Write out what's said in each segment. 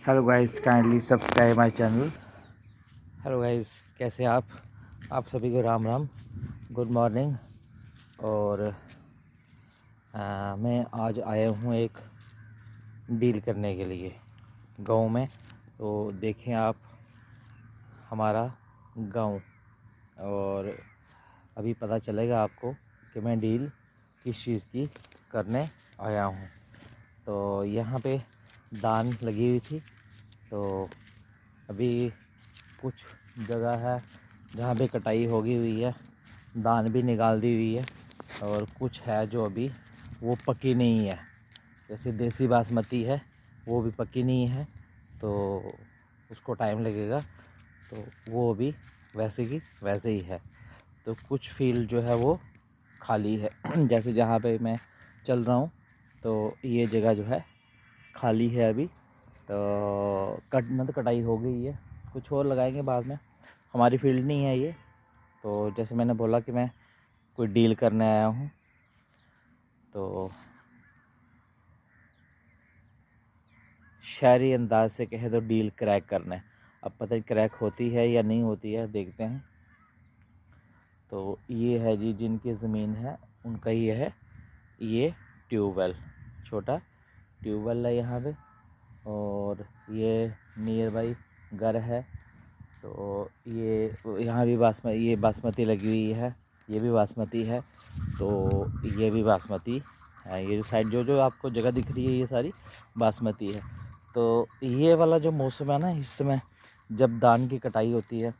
Hello guys, kindly subscribe my channel. Hello guys, कैसे आप सभी को राम राम, गुड मॉर्निंग। और मैं आज आया हूँ एक डील करने के लिए गांव में। तो देखें आप हमारा गांव, और अभी पता चलेगा आपको कि मैं डील किस चीज़ की करने आया हूँ। तो यहाँ पे दान लगी हुई थी, तो अभी कुछ जगह है जहाँ पे कटाई होगी हुई है, दान भी निकाल दी हुई है, और कुछ है जो अभी वो पकी नहीं है। जैसे देसी बासमती है, वो भी पकी नहीं है, तो उसको टाइम लगेगा। तो वो अभी वैसे की वैसे ही है। तो कुछ फील्ड जो है वो खाली है जैसे जहाँ पे मैं चल रहा हूँ, तो ये जगह जो है खाली है अभी। तो कटाई हो गई है, कुछ और लगाएंगे बाद में। हमारी फील्ड नहीं है ये। तो जैसे मैंने बोला कि मैं कोई डील करने आया हूँ, तो शहरी अंदाज से कहे तो डील क्रैक करना है। अब पता नहीं क्रैक होती है या नहीं होती है, देखते हैं। तो ये है जी, जिनकी ज़मीन है उनका ये है, ये ट्यूबवेल, छोटा ट्यूबवेल है यहाँ पे। और ये नियर बाई घर है। तो ये यहाँ भी ये बासमती लगी हुई है, ये भी बासमती है, तो ये भी बासमती है। ये जो साइड जो आपको जगह दिख रही है, ये सारी बासमती है। तो ये वाला जो मौसम है ना, इस समय जब धान की कटाई होती है,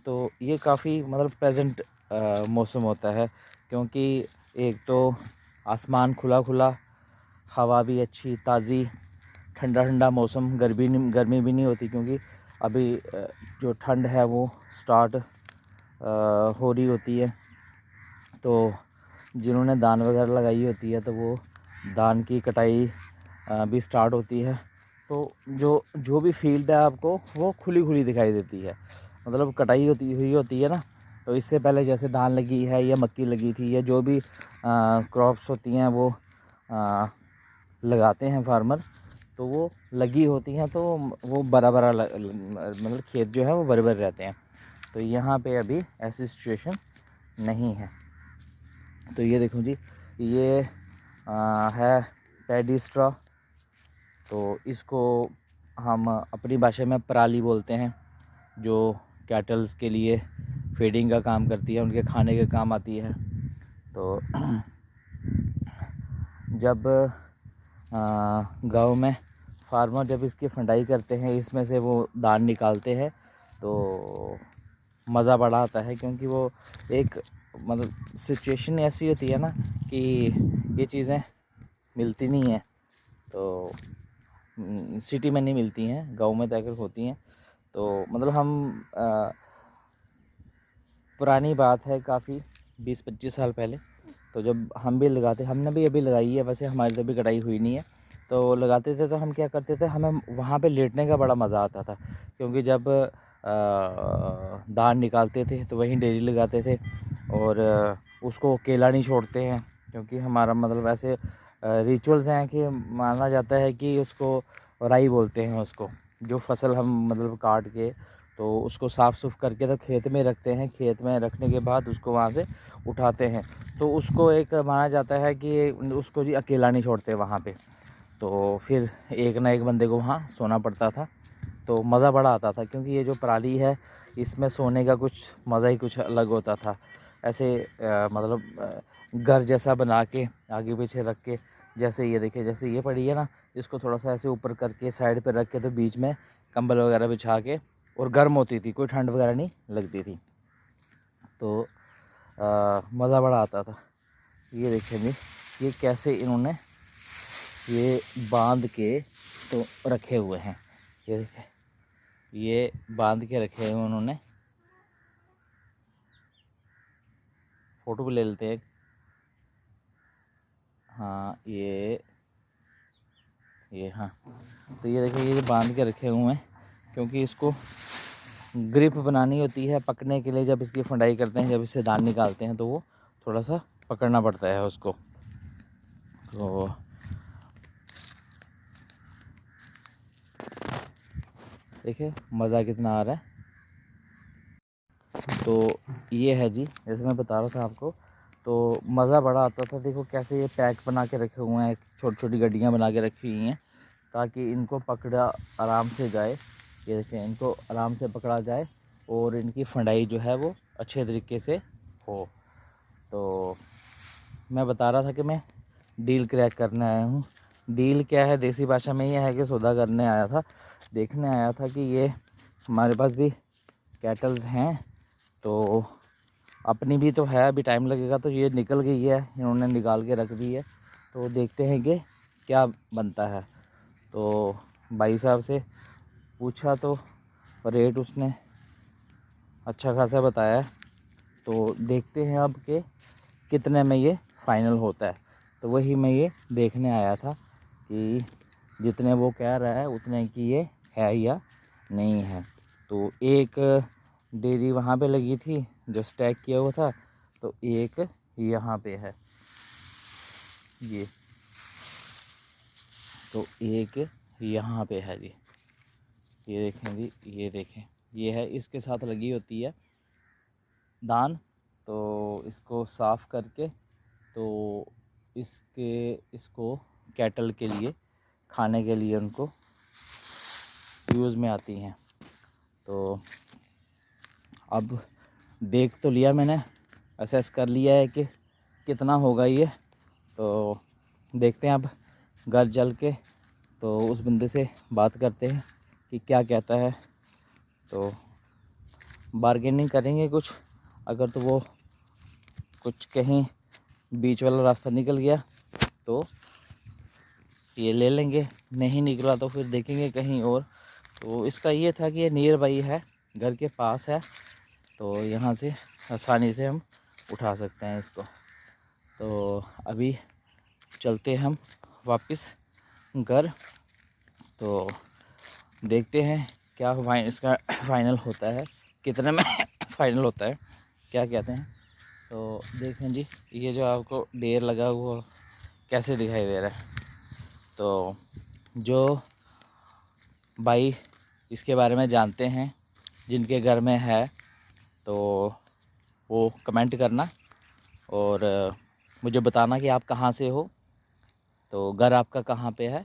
तो ये काफ़ी मतलब प्रेजेंट मौसम होता है। क्योंकि एक तो आसमान खुला खुला, हवा भी अच्छी ताज़ी, ठंडा ठंडा मौसम, गर्मी भी नहीं होती। क्योंकि अभी जो ठंड है वो स्टार्ट हो रही होती है। तो जिन्होंने धान वगैरह लगाई होती है, तो वो धान की कटाई भी स्टार्ट होती है। तो जो भी फील्ड है आपको वो खुली खुली दिखाई देती है, मतलब कटाई होती है ना। तो इससे पहले जैसे धान लगी है या मक्की लगी थी, या जो भी क्रॉप्स होती हैं वो लगाते हैं फार्मर, तो वो लगी होती हैं, तो वो बड़ा बड़ा मतलब खेत जो है वो बड़े बड़े रहते हैं। तो यहाँ पे अभी ऐसी सिचुएशन नहीं है। तो ये देखो जी, ये है पैडी स्ट्रॉ। तो इसको हम अपनी भाषा में पराली बोलते हैं, जो कैटल्स के लिए फीडिंग का काम करती है, उनके खाने के काम आती है। तो जब गांव में फार्मर जब इसकी फंडाई करते हैं, इसमें से वो दान निकालते हैं, तो मज़ा बड़ा आता है। क्योंकि वो एक मतलब सिचुएशन ऐसी होती है ना कि ये चीज़ें मिलती नहीं हैं। तो सिटी में नहीं मिलती हैं, गांव में जाकर होती हैं। तो मतलब हम पुरानी बात है, काफ़ी 20-25 साल पहले, तो जब हम भी लगाते, हमने भी अभी लगाई है, वैसे हमारी तो अभी कटाई हुई नहीं है। तो लगाते थे, तो हम क्या करते थे, हमें वहाँ पे लेटने का बड़ा मज़ा आता था। क्योंकि जब दान निकालते थे तो वहीं डेरी लगाते थे, और उसको अकेला नहीं छोड़ते हैं। क्योंकि हमारा मतलब ऐसे रिचुअल्स हैं कि माना जाता है कि उसको राई बोलते हैं उसको, जो फसल हम मतलब काट के तो उसको साफ़ सुफ करके तो खेत में रखते हैं। खेत में रखने के बाद उसको वहाँ से उठाते हैं, तो उसको एक माना जाता है कि उसको जी अकेला नहीं छोड़ते वहाँ पे। तो फिर एक ना एक बंदे को वहाँ सोना पड़ता था, तो मज़ा बड़ा आता था। क्योंकि ये जो पराली है, इसमें सोने का कुछ मज़ा ही कुछ अलग होता था। ऐसे मतलब घर जैसा बना के आगे पीछे रख के, जैसे ये देखिए, जैसे ये पड़ी है ना, इसको थोड़ा सा ऐसे ऊपर करके साइड पे रख के, तो बीच में कंबल वगैरह बिछा के, और गर्म होती थी, कोई ठंड वगैरह नहीं लगती थी। तो मज़ा बड़ा आता था। ये देखेंगे, ये कैसे इन्होंने ये बांध के तो रखे हुए हैं। ये देखें, ये बांध के रखे हैं उन्होंने। फ़ोटो भी ले लेते हैं। हाँ, ये हाँ। तो ये देखिए, ये बांध के रखे हुए हैं, क्योंकि इसको ग्रिप बनानी होती है पकने के लिए। जब इसकी फंडाई करते हैं, जब इससे दान निकालते हैं, तो वो थोड़ा सा पकड़ना पड़ता है उसको। तो देखिए मज़ा कितना आ रहा है। तो ये है जी, जैसे मैं बता रहा था आपको, तो मज़ा बड़ा आता था। देखो कैसे ये पैक बना के रखे हुए हैं, छोटी छोटी गड्डियाँ बना के रखी हुई हैं ताकि इनको पकड़ा आराम से जाए। ये देखें, इनको आराम से पकड़ा जाए और इनकी फंडाई जो है वो अच्छे तरीके से हो। तो मैं बता रहा था कि मैं डील क्रैक करने आया हूँ। डील क्या है, देसी भाषा में ये है कि सौदा करने आया था, देखने आया था कि ये हमारे पास भी कैटल्स हैं, तो अपनी भी तो है, अभी टाइम लगेगा। तो ये निकल गई है, इन्होंने निकाल के रख दी है, तो देखते हैं कि क्या बनता है। तो भाई साहब से पूछा तो रेट उसने अच्छा खासा बताया, तो देखते हैं अब कि कितने में ये फ़ाइनल होता है। तो वही मैं ये देखने आया था कि जितने वो कह रहा है उतने की ये है या नहीं है। तो एक डेयरी वहाँ पे लगी थी जो स्टैक किया हुआ था, तो एक यहाँ पे है ये, तो एक यहाँ पे है जी। ये देखें जी, ये देखें, ये है, इसके साथ लगी होती है दान। तो इसको साफ़ करके तो इसको कैटल के लिए खाने के लिए उनको यूज़ में आती हैं। तो अब देख तो लिया मैंने, असेस कर लिया है कि कितना होगा ये। तो देखते हैं अब घर चल के, तो उस बंदे से बात करते हैं कि क्या कहता है। तो बारगेनिंग करेंगे कुछ, अगर तो वो कुछ कहीं बीच वाला रास्ता निकल गया तो ये ले लेंगे, नहीं निकला तो फिर देखेंगे कहीं और। तो इसका ये था कि ये नियर बाई है, घर के पास है, तो यहाँ से आसानी से हम उठा सकते हैं इसको। तो अभी चलते हैं हम वापस घर, तो देखते हैं क्या इसका फ़ाइनल होता है, कितने में फ़ाइनल होता है, क्या कहते हैं। तो देखें जी, ये जो आपको ढेर लगा हुआ कैसे दिखाई दे रहा है। तो जो भाई इसके बारे में जानते हैं, जिनके घर में है, तो वो कमेंट करना और मुझे बताना कि आप कहाँ से हो, तो घर आपका कहाँ पे है,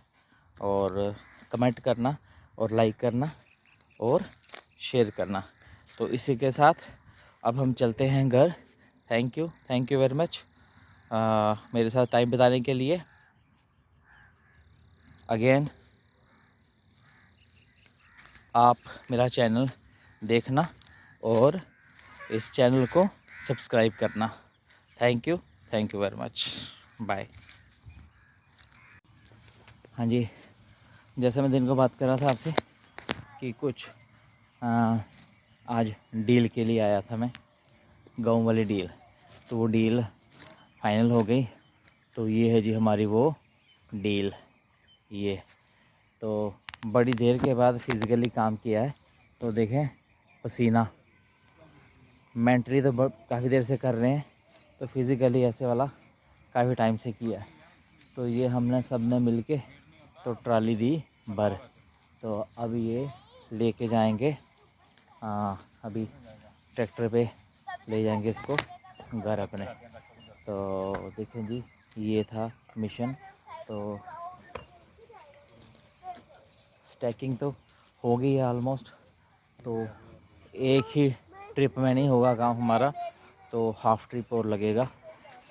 और कमेंट करना और लाइक करना और शेयर करना। तो इसी के साथ अब हम चलते हैं घर। थैंक यू वेरी मच मेरे साथ टाइम बिताने के लिए। अगेन आप मेरा चैनल देखना और इस चैनल को सब्सक्राइब करना। Thank you very much, bye. हाँ जी, जैसे मैं दिन को बात कर रहा था आपसे कि कुछ आज डील के लिए आया था मैं, गाँव वाली डील। तो वो डील फाइनल हो गई। तो ये है जी हमारी वो डील। ये तो बड़ी देर के बाद फिज़िकली काम किया है, तो देखें पसीना। मेंटली तो काफ़ी देर से कर रहे हैं, तो फिज़िकली ऐसे वाला काफ़ी टाइम से किया है। तो ये हमने सब ने मिल के तो ट्राली दी भर। तो अब ये लेके जाएंगे, अभी ट्रैक्टर पे ले जाएंगे इसको घर अपने। तो देखें जी, ये था मिशन। तो स्टैकिंग तो हो गई है ऑलमोस्ट। तो एक ही ट्रिप में नहीं होगा काम हमारा, तो हाफ़ ट्रिप और लगेगा।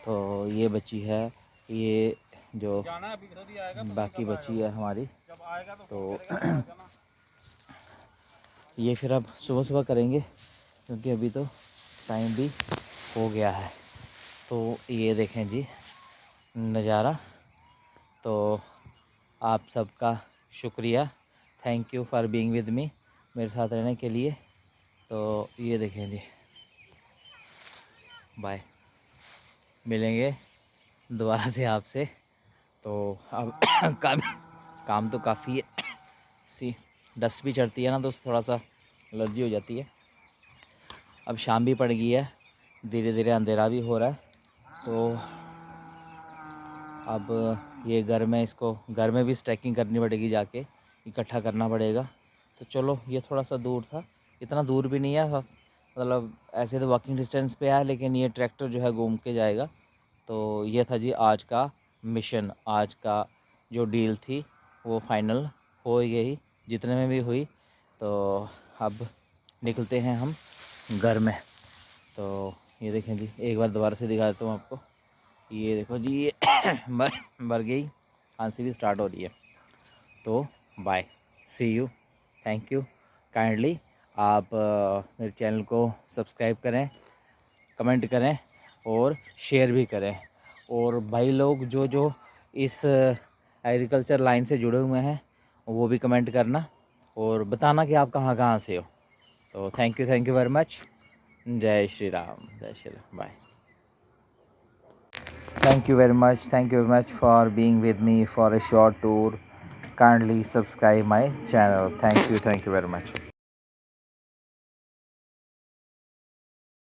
तो ये बची है, ये जो बाकी बची है हमारी, तो ये फिर अब सुबह सुबह करेंगे, क्योंकि अभी तो टाइम भी हो गया है। तो ये देखें जी नज़ारा। तो आप सबका शुक्रिया, thank you for being with me, मेरे साथ रहने के लिए। तो ये देखें जी, बाय, मिलेंगे दोबारा से आपसे। तो अब काम तो काफ़ी है, सी डस्ट भी चढ़ती है ना, तो थोड़ा सा एलर्जी हो जाती है। अब शाम भी पड़ गई है, धीरे धीरे अंधेरा भी हो रहा है। तो अब ये घर में, इसको घर में भी स्टैकिंग करनी पड़ेगी, जाके इकट्ठा करना पड़ेगा। तो चलो ये थोड़ा सा दूर था, इतना दूर भी नहीं है, मतलब ऐसे तो वॉकिंग डिस्टेंस पे है, लेकिन ये ट्रैक्टर जो है घूम के जाएगा। तो ये था जी आज का मिशन, आज का जो डील थी वो फाइनल हो गई, जितने में भी हुई। तो अब निकलते हैं हम घर में। तो ये देखें जी, एक बार दोबारा से दिखा देता हूँ आपको। ये देखो जी, ये मर गई, खांसी भी स्टार्ट हो रही है। तो bye, see you, thank you kindly. आप मेरे चैनल को सब्सक्राइब करें, कमेंट करें और शेयर भी करें। और भाई लोग जो जो इस एग्रीकल्चर लाइन से जुड़े हुए हैं वो भी कमेंट करना और बताना कि आप कहाँ कहाँ से हो। तो थैंक यू वेरी मच। जय श्री राम, जय Shri Ram, bye. Thank you very much for being with me for a short tour. Kindly subscribe my channel. Thank you very much.